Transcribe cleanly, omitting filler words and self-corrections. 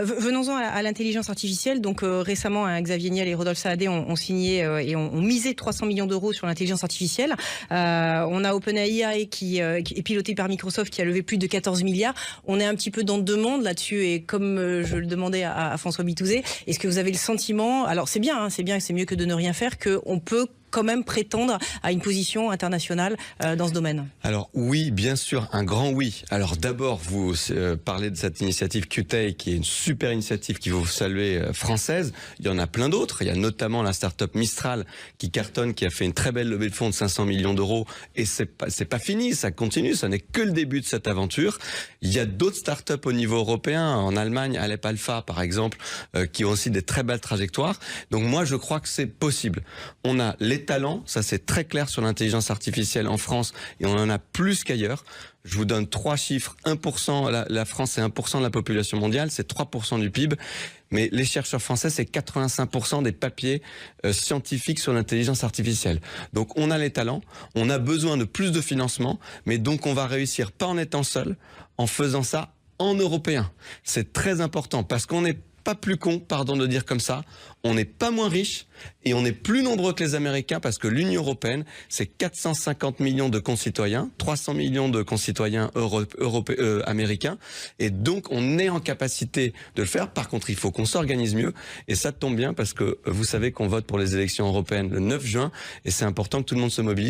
Venons-en à l'intelligence artificielle. Donc récemment, Xavier Niel et Rodolphe Saadé ont signé et ont misé 300 millions d'euros sur l'intelligence artificielle. On a OpenAI qui est piloté par Microsoft, qui a levé plus de 14 milliards. On est un petit peu dans deux mondes là-dessus. Et comme je le demandais à François Bitouzé, est-ce que vous avez le sentiment, alors c'est bien, c'est mieux que de ne rien faire, qu'on peut quand même prétendre à une position internationale dans ce domaine? Alors oui, bien sûr, un grand oui. Alors d'abord, vous parlez de cette initiative Qtay, qui est une super initiative qu'il faut saluer, française. Il y en a plein d'autres. Il y a notamment la start-up Mistral qui cartonne, qui a fait une très belle levée de fonds de 500 millions d'euros. Et c'est pas fini, ça continue, ça n'est que le début de cette aventure. Il y a d'autres start-up au niveau européen, en Allemagne, Alep Alpha par exemple, qui ont aussi des très belles trajectoires. Donc moi, je crois que c'est possible. On a les talents, ça c'est très clair sur l'intelligence artificielle en France, et on en a plus qu'ailleurs. Je vous donne 3 chiffres. 1%, la France c'est 1% de la population mondiale, c'est 3% du PIB. Mais les chercheurs français, c'est 85% des papiers scientifiques sur l'intelligence artificielle. Donc on a les talents, on a besoin de plus de financement, mais donc on va réussir pas en étant seul, en faisant ça en européen. C'est très important parce qu'on n'est pas plus con, pardon de dire comme ça, on n'est pas moins riche et on est plus nombreux que les Américains parce que l'Union européenne, c'est 450 millions de concitoyens, 300 millions de concitoyens américains, et donc on est en capacité de le faire. Par contre, il faut qu'on s'organise mieux, et ça tombe bien parce que vous savez qu'on vote pour les élections européennes le 9 juin, et c'est important que tout le monde se mobilise.